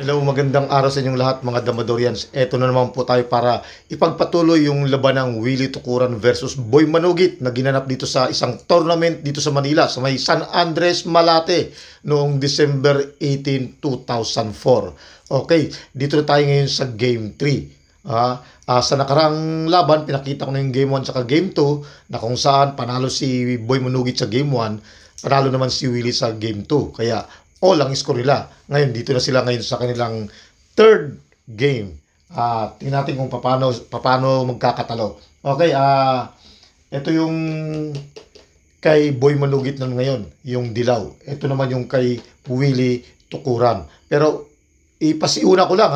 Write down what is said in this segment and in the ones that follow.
Hello, magandang araw sa inyong lahat mga Damadorians. Eto na naman po tayo para ipagpatuloy yung laban ng Willie Tukuran versus Boy Manugit na ginanap dito sa isang tournament dito sa Manila sa may San Andres, Malate noong December 18, 2004. Okay, dito na tayo ngayon sa Game 3. Sa nakarang laban, pinakita ko na yung Game 1 saka Game 2 na kung saan panalo si Boy Manugit sa Game 1, panalo naman si Willie sa Game 2. Kaya all ang score nila. Ngayon, dito na sila ngayon sa kanilang third game. Tingnan natin kung paano magkakatalo. Okay, ito yung kay Boy Manugit na ngayon, yung dilaw. Ito naman yung kay Willie Tukuran. Pero ipasiuna ko lang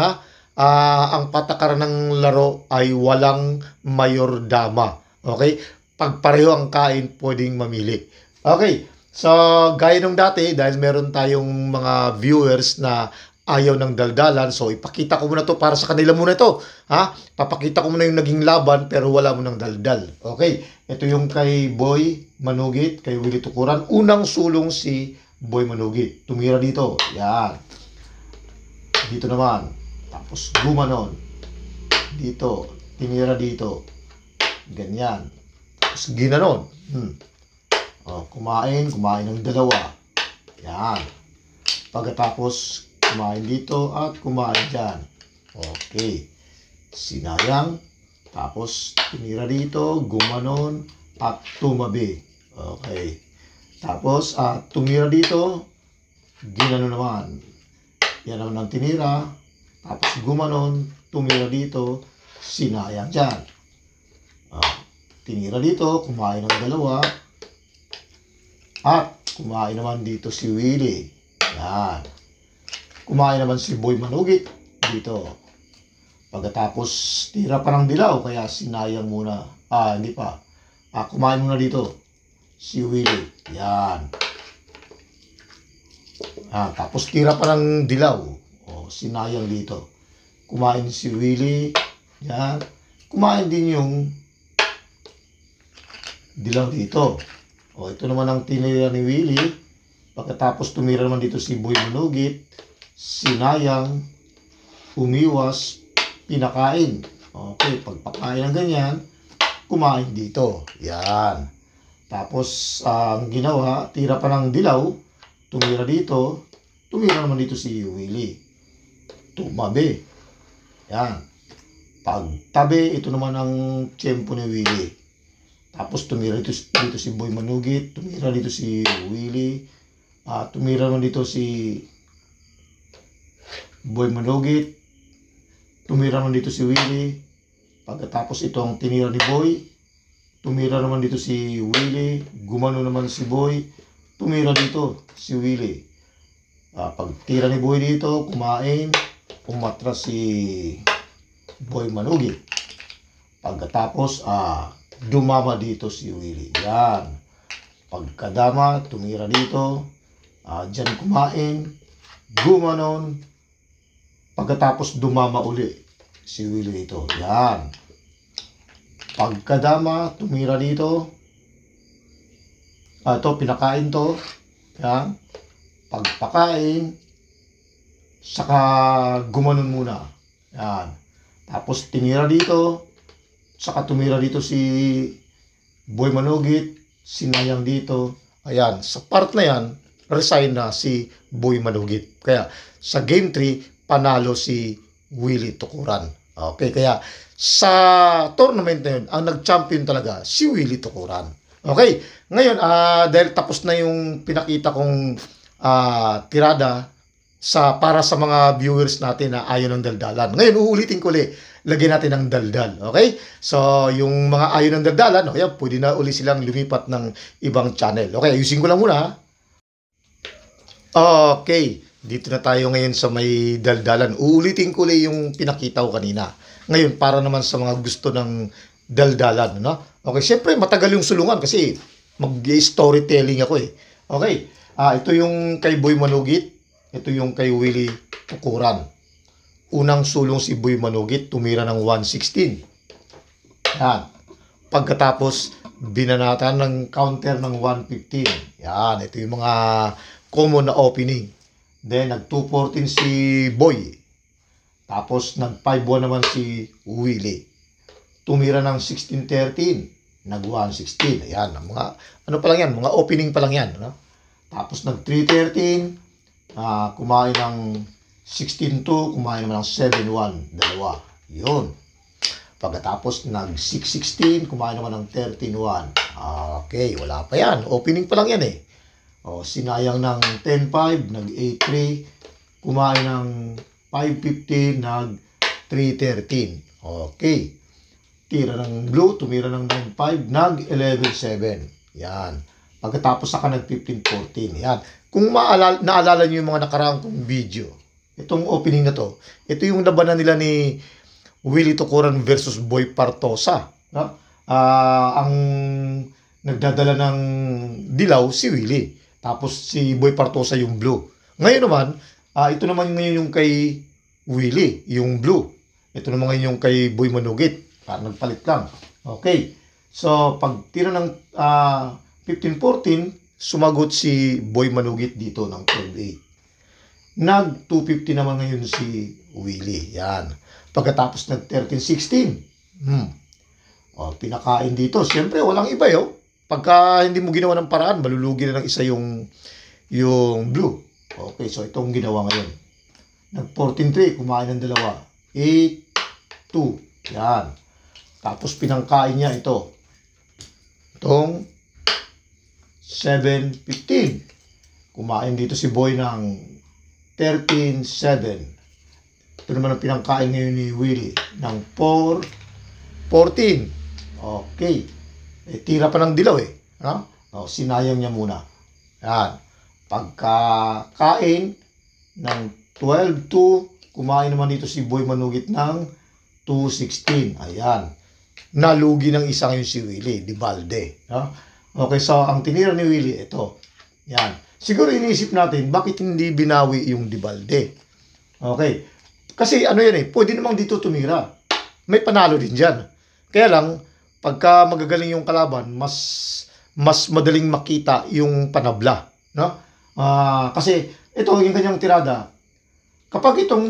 ang patakaran ng laro ay walang mayor dama. Okay? Pag pareho ang kain, pwedeng mamili. Okay. So, gaya nung dati, dahil meron tayong mga viewers na ayaw ng daldalan, so ipakita ko muna to para sa kanila muna ito. Papakita ko muna yung naging laban pero wala mo ng daldal. Okay, ito yung kay Boy Manugit, kay Willie Tukuran. Unang sulong si Boy Manugit. Tumira dito. Yan. Dito naman. Tapos gumanon. Dito. Tinira dito. Ganyan. Tapos ginanon. Kumain ng dalawa. Yan. Pagkatapos, kumain dito at kumain dyan. Okay. Sinayang. Tapos, tinira dito, gumanon, at tumabi. Okay. Tapos, tumira dito, ginano naman. Yan naman ang tinira. Tapos, gumanon, tumira dito, sinayang dyan. Tinira dito, kumain ng dalawa. At kumain naman dito si Willie. Yan. Kumain naman si Boy Manugit dito. Pagkatapos tira pa ng dilaw kaya sinayang muna. Hindi pa. Kumain muna dito si Willie. Yan. Tapos tira pa ng dilaw. Sinayang dito. Kumain si Willie. Yan. Kumain din yung dilaw dito. Ito naman ang tinira ni Willie. Pagkatapos tumira naman dito si Boy Manugit. Sinayang. Umiwas. Pinakain. Okay, pagpakain ng ganyan, kumain dito. Yan. Tapos, ang ginawa, tira pa ng dilaw. Tumira dito. Tumira naman dito si Willie. Tumabi. Yan. Pagtabi, ito naman ang tiyempo ni Willie. Tapos tumira dito si Boy Manugit, tumira dito si Willie, tumira naman dito si Boy Manugit, tumira naman dito si Willie. Pagkatapos ito ang tinira ni Boy, tumira naman dito si Willie, gumano naman si Boy, tumira dito si Willie. Pagtira ni Boy dito, kumain, umatras si Boy Manugit. Pagkatapos, dumama dito si Willie. Yan. Pagkadama, tumira dito. Diyan kumain. Gumanon. Pagkatapos dumama uli si Willie dito. Yan. Pagkadama, tumira dito. Ito, pinakain to. Yan. Pagpakain. Saka gumanon muna. Yan. Tapos tinira dito. Saka tumira dito si Boy Manugit, sinayang dito. Ayan, sa part na yan, resign na si Boy Manugit. Kaya sa Game 3, panalo si Willie Tukuran. Okay, kaya sa tournament na yun, ang nag-champion talaga si Willie Tukuran. Okay, ngayon, dahil tapos na yung pinakita kong tirada para sa mga viewers natin na ayaw ng daldalan. Ngayon, uulitin ko ulit. Lagyan natin ng daldal. Okay? So, yung mga ayaw ng daldalan, pwede na uli silang lumipat ng ibang channel. Okay, ayusin ko lang muna. Okay, dito na tayo ngayon sa may daldalan. Uulitin ko ulit yung pinakita ko kanina. Ngayon, para naman sa mga gusto ng daldalan. Okay, syempre, matagal yung sulungan kasi mag-storytelling ako eh. Okay, ito yung kay Boy Manugit. Ito yung kay Willie Tukuran. Unang sulong si Boy Manugit, tumira ng 116. Yan. Pagkatapos, binanatan ng counter ng 115. Yan. Ito yung mga common na opening. Then, nag 214 si Boy. Tapos nag 5-1 naman si Willie. Tumira ng 16-13. Nag 1-16. Ayan, mga ano pa lang yan, mga opening pa lang yan, no? Tapos nag 3-13, kumain ng 16-2, kumain naman ng 7-1, dalawa. Yun. Pagkatapos nag 6-16, kumain naman ng 13-1. Okay, wala pa yan. Opening pa lang yan eh. O, sinayang ng 10-5, nag 8-3, kumain ng 5-15, nag 3-13. Okay. Tira ng blue, tumira ng 9-5, nag 11-7. Yan. Pagkatapos saka nag 15-14. Yan. Kung naalala nyo yung mga nakaraang kong video, itong opening na to, ito yung labanan nila ni Willie Tukuran versus Boy Partosa. No? Ang nagdadala ng dilaw si Willie. Tapos si Boy Partosa yung blue. Ngayon naman, ito naman ngayon yung kay Willie, yung blue. Ito naman ngayon yung kay Boy Manugit. Nagpalit lang. Okay. So, pag tira ng 15-14, sumagot si Boy Manugit dito ng 12-8. Nag 250 naman ngayon si Willie. Yan. Pagkatapos nag 13-16. O, pinakain dito. Siyempre, walang iba yo. Pagka hindi mo ginawa ng paraan, malulugi na ng isa yung blue. Okay, so itong ginawa ngayon. Nag 14-3, kumain ng dalawa. 8-2. Yan. Tapos pinangkain niya ito. Itong 7-15. Kumain dito si Boy ng 13-7. Ito naman ang pinangkain ngayon ni Willie ng 4-14. Okay. Tira pa ng dilaw eh. Sinayang niya muna. Yan. Pagkakain ng 12-2, kumain naman dito si Boy Manugit ng 2-16. Ayan. Nalugi ng isa ngayon si Willie, Di Balde. Okay, so ang tinira ni Willie, ito. Yan. Siguro iniisip natin, bakit hindi binawi yung Di Balde? Okay. Kasi ano yan eh, pwede namang dito tumira. May panalo din dyan. Kaya lang, pagka magagaling yung kalaban, mas madaling makita yung panabla. No? Kasi ito, yung kanyang tirada, kapag itong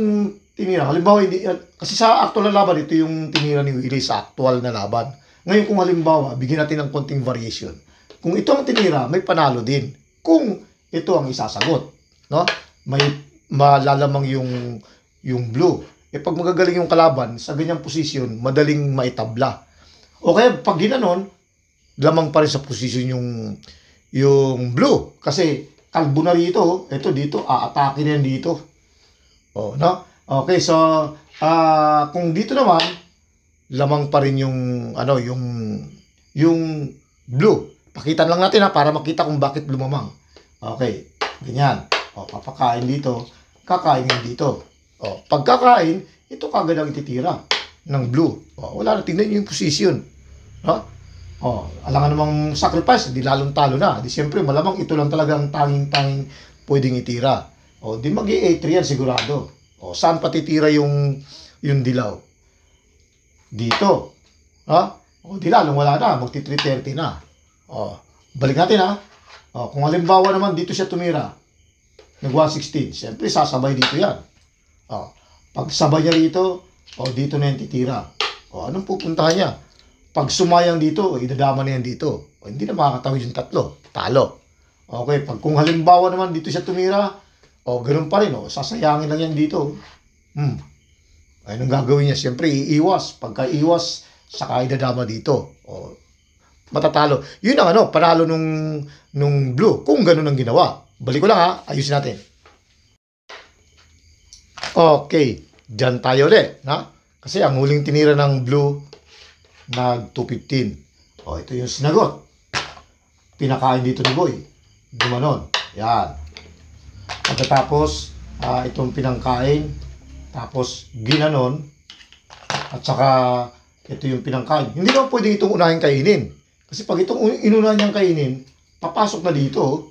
tinira, halimbawa, kasi sa actual na laban, ito yung tinira ni Willie sa actual na laban. Ngayon kung halimbawa, bigyan natin ng konting variation. Kung ito ang tinira, may panalo din. Kung ito ang isasagot, no? May malalamang yung blue. Pag magagaling yung kalaban, sa ganyang posisyon, madaling maitabla. O kaya pag ginanon, lamang pa rin sa posisyon yung blue. Kasi kalbo na rito, ito dito, aatake na yan dito. O, no? Okay, so kung dito naman lamang pa rin yung blue. Pakitan lang natin para makita kung bakit lumamang. Okay, ganyan. O, papakain dito, kakain dito. O, pagkakain, ito kagad ang ititira ng blue. O, wala na, tingnan yung position. O, alangan namang sacrifice, di lalong talo na. Di siyempre, malamang ito lang talaga ang tanging pwedeng itira. O, di mag-i-A3 yan sigurado. O, saan patitira yung dilaw? Dito. O, di lalong wala na. Magti-330 na. O, balik natin O, kung halimbawa naman dito siya tumira. Nag-116. Siyempre, sasabay dito yan. O, pag sabay niya dito, dito na yan titira. O, anong pupuntahan niya? Pag sumayang dito, idadama na yan dito. O, hindi na makakatawid yung tatlo. Talo. Okay, kung halimbawa naman dito siya tumira, ganoon pa rin, sasayangin lang yan dito. Anong gagawin niya? Siyempre, iiwas. Pagka iwas, saka idadama dito. Matatalo. Yun ang panalo nung blue. Kung ganoon ang ginawa. Balik ko lang ayusin natin. Okay, dyan tayo ulit. Kasi ang huling tinira ng blue, nag 215. Ito yung sinagot. Pinakain dito ni Boy. Gumanon. Yan. Pagkatapos, itong pinangkain, tapos ginanon, at saka ito yung pinangkain. Hindi naman pwede itong unahin kainin. Kasi pag itong inunahin niyang kainin, papasok na dito.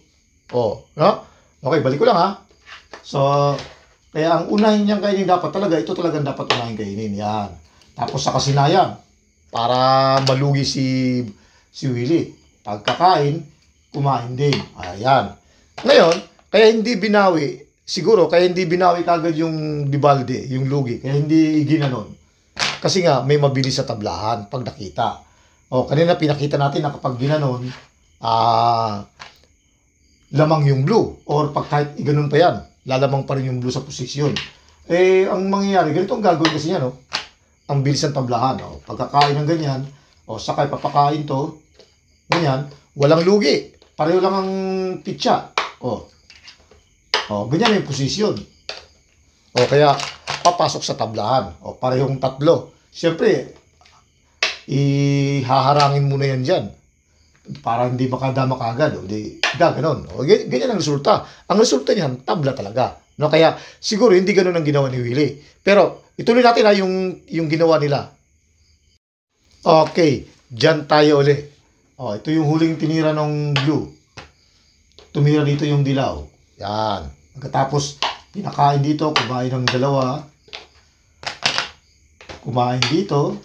Okay, balik ko lang So, kaya ang unahin niyang kainin ito talagang dapat unahin kainin. Yan. Tapos saka sinayang, para malugi si Willie. Pagkakain, kumain din. Ayan. Ngayon, kaya hindi binawi siguro kaya hindi binawi kagad yung Dibalde, yung lugi, kaya hindi ginanon. Kasi nga may mabilis sa tablahan pag nakita. O kanina pinakita natin na kapag ginanon, lamang yung blue, or pag kahit iganon pa yan, lalamang pa rin yung blue sa posisyon. Ang mangyayari, ganito ang gagawin kasi niya, no? Ang bilis ng tablahan. O, pagkakain ng ganyan, o sakay papakain to, ganyan, walang lugi. Pareho lang ang pitsa. Ganyan yung posisyon. Kaya papasok sa tablahan. Parehong tatlo. Siyempre, ihaharangin muna yan dyan para hindi makadama kagad. Ganon. Ganyan ang resulta. Ang resulta niyan, tabla talaga. No? Kaya siguro hindi ganon ang ginawa ni Willie. Pero ituloy natin yung ginawa nila. Okay, dyan tayo uli. Ito yung huling tinira ng blue. Tumira dito yung dilaw. Yan. Pagkatapos, pinakain dito, kumain ng dalawa. Kumain dito.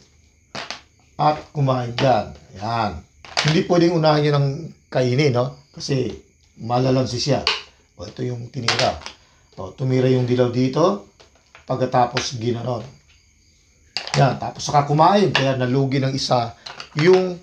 At kumain dyan. Yan. Hindi pwedeng unahin yun ng kainin, no? Kasi malalansi siya. Ito yung tinira. Tumira yung dilaw dito. Pagkatapos, ginanon. Yan. Tapos saka kumain. Kaya nalugi ng isa yung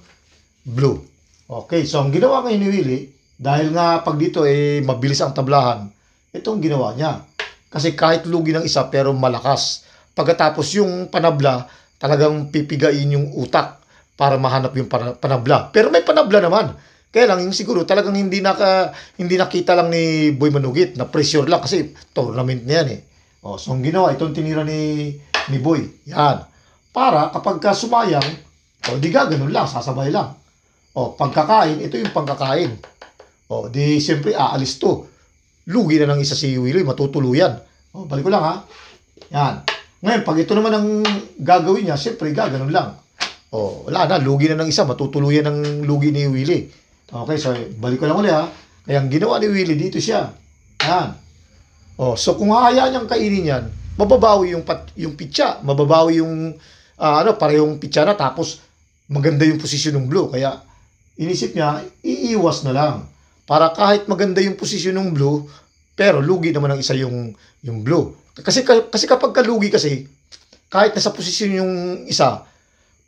blue. Okay. So, ang ginawa ngayon ni Willie, dahil nga pag dito mabilis ang tablahan, itong ginawa niya. Kasi kahit lugi ng isa pero malakas. Pagkatapos yung panabla, talagang pipigain yung utak para mahanap yung panabla. Pero may panabla naman. Kaya lang yung siguro talagang hindi nakita lang ni Boy Manugit na pressure lang kasi tournament na yan . So ang ginawa, itong tinira ni Boy. Yan. Para kapag sumayang, di ganun lang, sasabay lang. Pagkakain, ito yung pagkakain. Di siyempre aalis to. Lugi na ng isa si Willie, matutuluyan. Balik ko lang ha. Yan. Ngayon, pag ito naman ang gagawin niya, siyempre gaganon lang. Wala na, lugi na ng isa, matutuluyan ng lugi ni Willie. Okay, so balik ko lang ulit ha. Kaya ang ginawa ni Willie, dito siya. Yan. So kung hahayaan niyang kainin yan, mababawi yung pitsa, mababawi yung parehong pitsa na, tapos maganda yung posisyon ng blue. Kaya inisip niya, iiwas na lang. Para kahit maganda yung posisyon ng blue, pero lugi naman ang isa yung blue. Kasi kapag kalugi kasi, kahit nasa posisyon yung isa,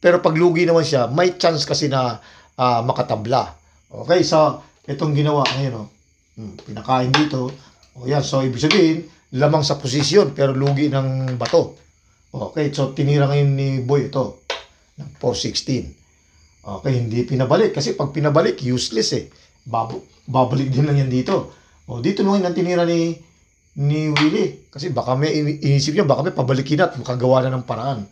pero pag lugi naman siya, may chance kasi na makatabla. Okay, so itong ginawa ngayon, pinakain dito. Yan, so ibig sabihin, lamang sa posisyon, pero lugi ng bato. Okay, so tinira ngayon ni Boy ito, ng 416. Okay, hindi pinabalik. Kasi pag pinabalik, useless . Babalik din lang yan dito. Dito naman ang tinira ni Willie. Kasi baka may inisip niya, baka may pabalikin at makagawa na ng paraan.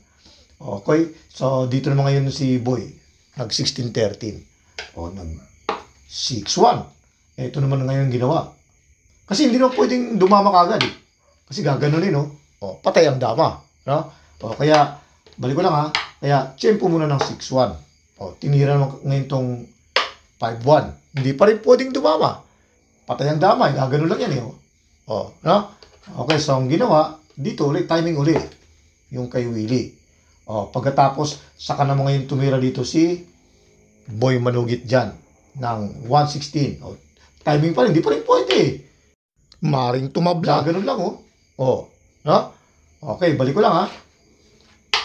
Okay, so dito naman ngayon si Boy. Nag 16-13. Nag 6-1. Ito naman ngayon ginawa. Kasi hindi naman pwedeng dumama kagad . Kasi gaganunin, patay ang dama. No? Kaya, balik ko lang ha. Kaya, tiyempo muna ng 6-1. Tinira naman ngayon itong 5-1. Hindi pa rin pwedeng dumama. Patay ang dama, gaganon lang yan . No? Okay, so ang ginawa, dito ulit, timing ulit. Yung kay Willie. Pagkatapos, saka naman ngayon tumira dito si Boy Manugit dyan ng 116. Timing pa rin, hindi pa rin pwede. Maring tumabla, ganun lang no? Okay, balik ko lang ha.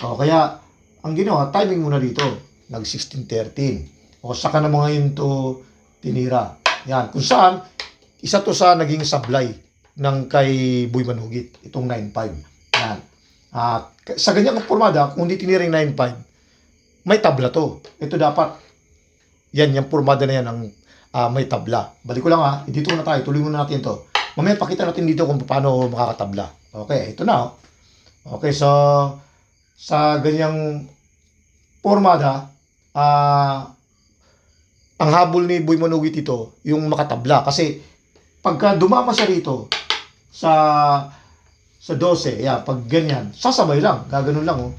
Kaya, ang ginawa, timing muna dito. Nag 16-13. Saka naman ngayon to tinira. Yan, kung saan, isa to sa naging sablay ng kay Boy Manugit, itong 9-5. Yan. Sa ganyang formada, kung hindi tinira yung 9-5, may tabla to. Ito dapat, yung formada na yan ang may tabla. Balik ko lang ha, dito na tayo, tuloy muna natin to. Mamaya pakita natin dito kung paano makakatabla. Okay, ito na. Okay, so, sa ganyang formada, ang habol ni Boy Manugit ito, yung makatabla. Kasi, pagka dumama siya rito, sa 12, pag ganyan, sasabay lang, gaganon lang,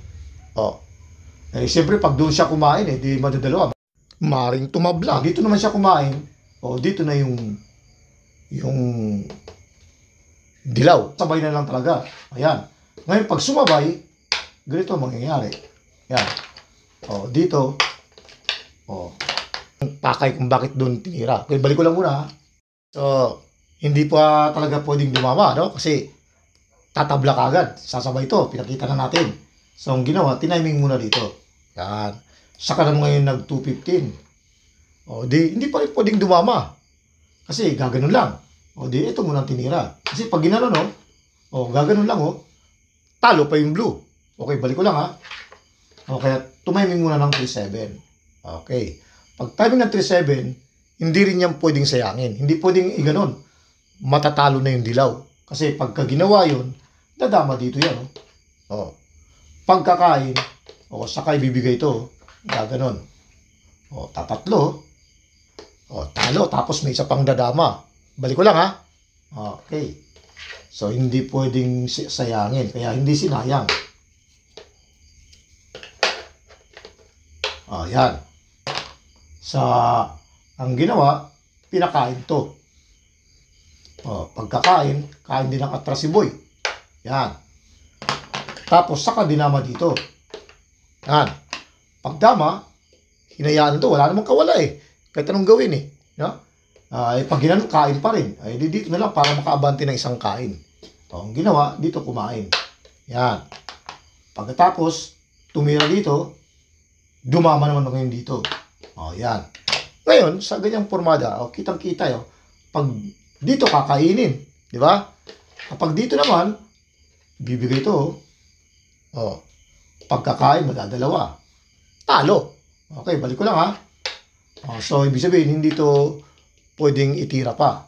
siyempre, pag doon siya kumain, di madadalawa. Maring tumabla. Dito naman siya kumain, dito na yung dilaw. Sabay na lang talaga. Ayan. Ngayon, pag sumabay, ganito ang mangyayari. Yan. Dito, pakay kung bakit doon tinira. Okay, balik ko lang muna. So, hindi pa talaga pwedeng dumama, no? Kasi tatabla ka agad. Sasabay ito. Pinakita na natin. So, ang ginawa, tiniming muna dito. Yan. Saka na ngayon nag 215. O, di, hindi pa rin pwedeng dumama. Kasi gaganon lang. O, di, ito muna tinira. Kasi pag ginano, no? O, gaganon lang, o. Talo pa yung blue. Okay, balik ko lang, ha? O, kaya tumiming muna ng 3-7. Okay. Pag timing ng 3-7, hindi rin yan pwedeng sayangin. Hindi pwedeng iganon. Matatalo na yung dilaw. Kasi pagka ginawa yun, dadama dito yan, o. O. Pagkakain, o, saka ibibigay ito, gaganon. O, tatatlo, o, talo, tapos may isa pang dadama. Balik ko lang, ha? Okay. So, hindi pwedeng sayangin, kaya hindi sinayang. O, yan. Ang ginawa, pinakain to. O, pagkakain, kain din ng atras si boy. Yan. Tapos, saka dinama dito. Yan. Pagdama, hinayaan to. Wala namang kawala eh. Kahit anong gawin eh. No? Pag ginanong, kain pa rin. Ay, dito na lang para makaabante ng isang kain. O, ang ginawa, dito kumain. Yan. Pagkatapos, tumira dito, dumama naman ngayon dito. O, yan. Ngayon, sa ganyang formada, o, kitang-kita yun. Pag dito kakainin. Di ba? Kapag dito naman, bibigay ito. O, pagkakain, madadalawa. Talo. Okay, balik ko lang, ha? O, so, ibig sabihin, hindi to pwedeng itira pa.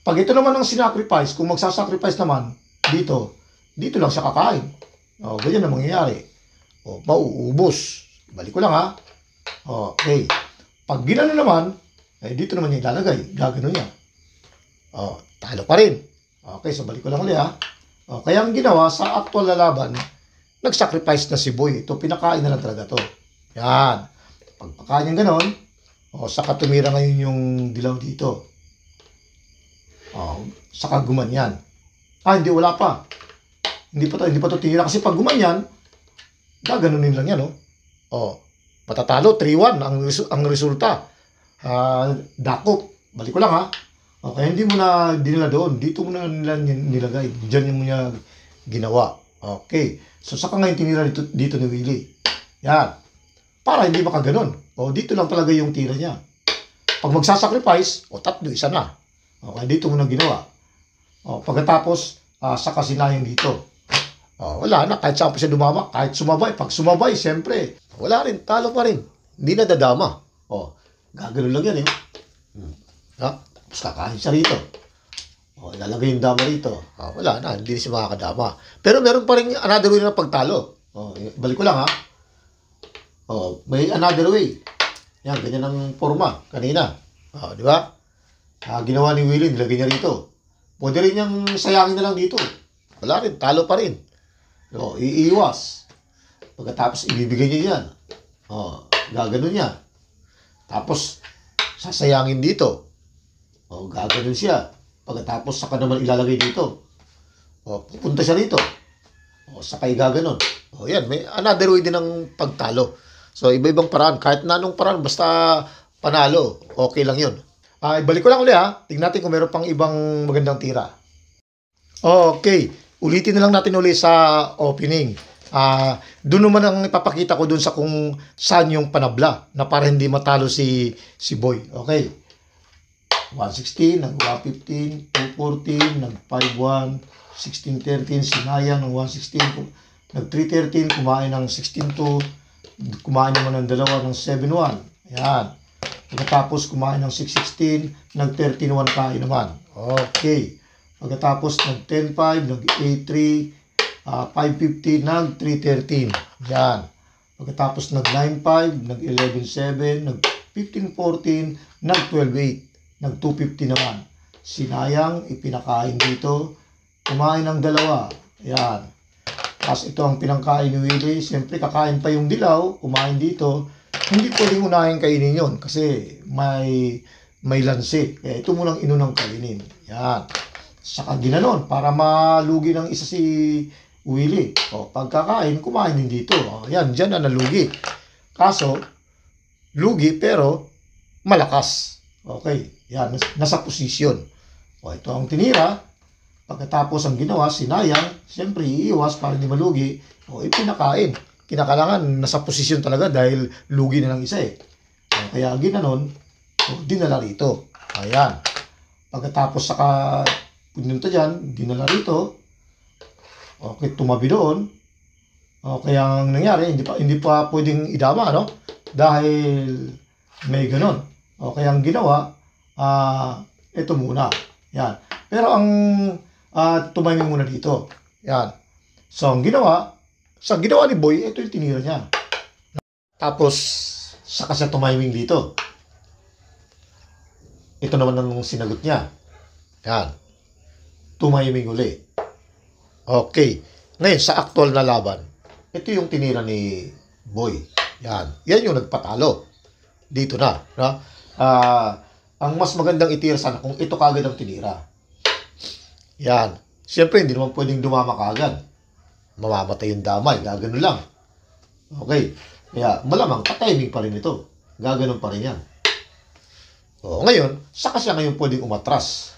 Pag ito naman ang sinacrifice, kung magsasacrifice naman, dito lang siya kakain. O, ganyan na mangyayari. O, mauubos. Balik ko lang, ha? Okay. Pag ginano naman, dito naman niya ilalagay. Gagano niya. O, talo pa rin. Okay, so balik ko lang ulit, ha? O, kaya ang ginawa sa actual na laban, nag-sacrifice na si boy. Ito, pinakain na lang talaga to. Yan. Pagpakain yung ganon, o, saka tumira ngayon yung dilaw dito. O, saka gumanyan. Hindi, wala pa. Hindi pa to tira. Kasi pag gumanyan, gaganunin lang yan, no? O, matatalo, 3-1 ang resulta. Dakop. Balik ko lang, ha? O, kaya hindi mo na dinala doon. Dito mo na nila nilagay. Diyan mo niya ginawa. Okay. So, saka ngayon tinira dito ni Willie. Yan. Para hindi makaganon. O, dito lang talaga yung tira niya. Pag magsasacrifice, o, tatlo, isa na. Okay, dito mo na ginawa. O, pagkatapos, saka sinayang dito. O, wala na. Kahit saan pa siya dumama. Kahit sumabay. Pag sumabay, siyempre, wala rin. Talo pa rin. Hindi na dadama. O, gaganon lang yan, eh. Tapos kakain siya rito. O, ilalagay yung dama rito. O, wala na, hindi siya makakadama. Pero meron pa rin another way na pagtalo. O, balik ko lang, ha. O, may another way. Yan, ganyan ang forma kanina. O, di ba? Ginawa ni Willie, nilagay niya rito. Pwede rin niyang sayangin na lang dito. Wala rin, talo pa rin. O, iiwas. Pagkatapos, ibibigay niya yan. O, gaganon niya. Tapos, sasayangin dito. O, gaganon siya. Pagkatapos, saka naman ilalagay dito. O, pupunta siya dito. O, saka igaganon. O, yan. May another way din ng pagtalo. So, iba-ibang paraan. Kahit na anong paraan, basta panalo. Okay lang yun. Ibalik ko lang ulit, ha. Tingnan natin kung meron pang ibang magandang tira. Okay. Ulitin na lang natin ulit sa opening. Doon naman ang ipapakita ko doon sa kung saan yung panabla na para hindi matalo si Boy. Okay. 116, nag-115, 214, nag-51, 1613, sinayang ng 116, nag-313, kumain ng 16-2, kumain naman ng dalawa ng 7-1. Ayan. Pagkatapos kumain ng 616, nag-13-1 kain naman. Okay. Pagkatapos nag-10-5, nag-8-3, 550, nag-313. Ayan. Pagkatapos nag-9-5, nag-11-7, nag-15-14, nag-12-8. Nag-250 naman. Sinayang, ipinakain dito. Kumain ng dalawa. Ayan. Tapos ito ang pinangkain ni Willie. Siyempre, kakain pa yung dilaw. Kumain dito. Hindi pwedeng unahin kainin yun. Kasi may lansi. Kaya ito munang inunang kainin. Ayan. Saka ginanon. Para malugi ng isa si Willie. O, pagkakain, kumain din dito. O, ayan, dyan na nalugi. Kaso, lugi pero malakas. Okay. Yan, nasa posisyon. O, ito ang tinira. Pagkatapos ang ginawa, sinayang, siyempre iiwas para hindi malugi. O, ipinakain. Kinakailangan nasa posisyon talaga dahil lugi na ng isa eh. O, kaya ginanon, dinala rito. Ayan. Pagkatapos saka pumunta dyan, dinala rito. Okay, tumabi doon. O, kaya ang nangyari, hindi pa pwedeng idama, no? Dahil may ganon. O, kaya ang ginawa, ito muna. Yan. Pero ang tumiming muna dito. Yan. So, ang ginawa, sa ginawa ni Boy, ito yung tinira niya. Tapos, saka siya tumiming dito. Ito naman ang sinagot niya. Yan. Tumiming uli. Okay. Ngayon, sa actual na laban, ito yung tinira ni Boy. Yan. Yan yung nagpatalo. Dito na. No? Ang mas magandang itira sana kung ito kagad ang tinira. Yan. Siyempre, hindi naman pwedeng dumama kagad. Mamamatay yung damay. Gaganon lang. Okay. Kaya, malamang, katiming pa rin ito. Gaganon pa rin yan. O, ngayon, saka siya ngayon pwedeng umatras.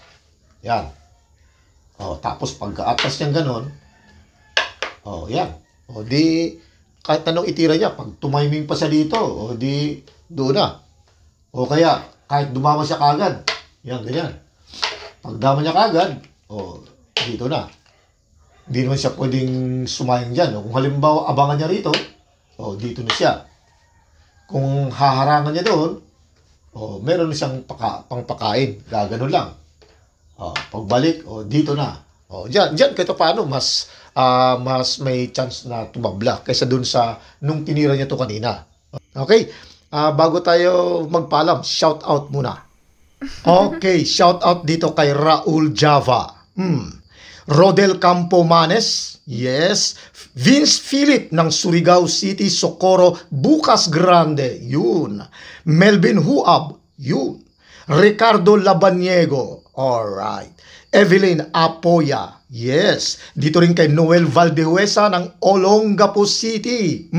Yan. O, tapos pagka-atras niyang ganon, o, yan. O, di, kahit anong itira niya, pag tumiming pa siya dito, o, di, doon na. O, kaya, kahit dumama siya kagad, yan, ganyan. Pag dama niya kagad, o, dito na. Hindi naman siya pwedeng sumayang dyan. O, kung halimbawa, abangan niya rito, o, dito na siya. Kung haharangan niya doon, o, meron siyang pangpakain. Gaganon lang. O, pagbalik, o, dito na. O, dyan kahit paano, mas may chance na tumabla kaysa dun sa nung tinira niya to kanina. Okay? Bago tayo magpaalam, shout out muna. Okay, shout out dito kay Raul Java. Rodel Campomanes, yes. Vince Philip ng Surigao City, Socorro, Bukas Grande, yun. Melvin Huab, yun. Ricardo Labaniego, alright. Evelyn Apoya, yes. Dito rin kay Noel Valdehuesa ng Olongapo City.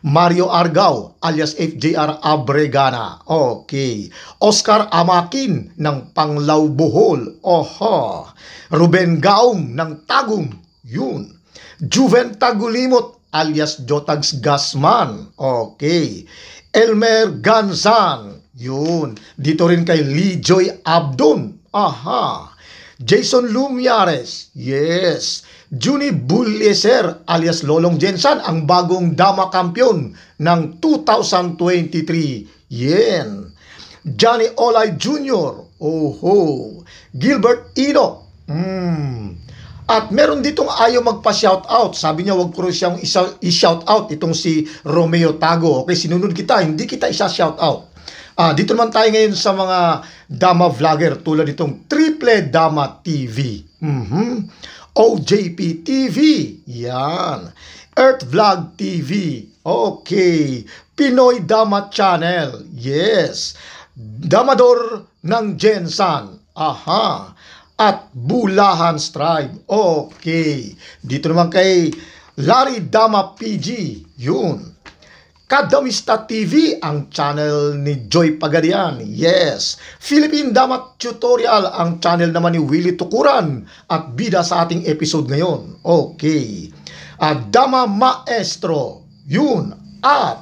Mario Argao, alias FJR Abregana. Okay. Oscar Amakin ng Panglao Bohol. Oho. Ruben Gaum ng Tagum. Yun. Juven Tagulimot, alias Jotags Gasman. Okay. Elmer Ganzan. Yun. Dito rin kay Lijoy Abdon. Aha. Jason Lumiares. Yes. Juni Bulleser alias Lolong Jensan, ang bagong dama kampiyon ng 2023. Yen. Johnny Olay Jr. Oho. Gilbert Ino. At meron ditong ayaw magpa-shoutout. Sabi niya wag ko siyang i-shoutout itong si Romeo Tago. Okay, sinunod kita, hindi kita isa-shoutout. Dito naman tayo ngayon sa mga dama vlogger tulad itong Triple Dama TV. OJP TV, yan. Earth Vlog TV, okay. Pinoy Dama Channel, yes. Damador ng Jensan, aha. At Bulahan Tribe, okay. Dito naman kay Larry Dama PG, yun. Kadamista TV, ang channel ni Joy Pagadian. Yes. Philippine Dama Tutorial, ang channel naman ni Willie Tukuran. At bida sa ating episode ngayon. Okay. Dama Maestro. Yun. At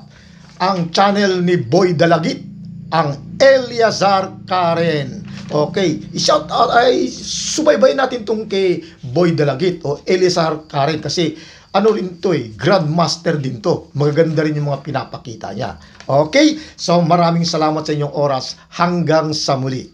ang channel ni Boy Dalagit, ang Eliazar Karen. Okay. I-shout out, ay subaybay natin tong kay Boy Dalagit o Eliazar Karen kasi ano rin to Grandmaster din to. Magaganda rin yung mga pinapakita niya. Okay? So maraming salamat sa inyong oras. Hanggang sa muli.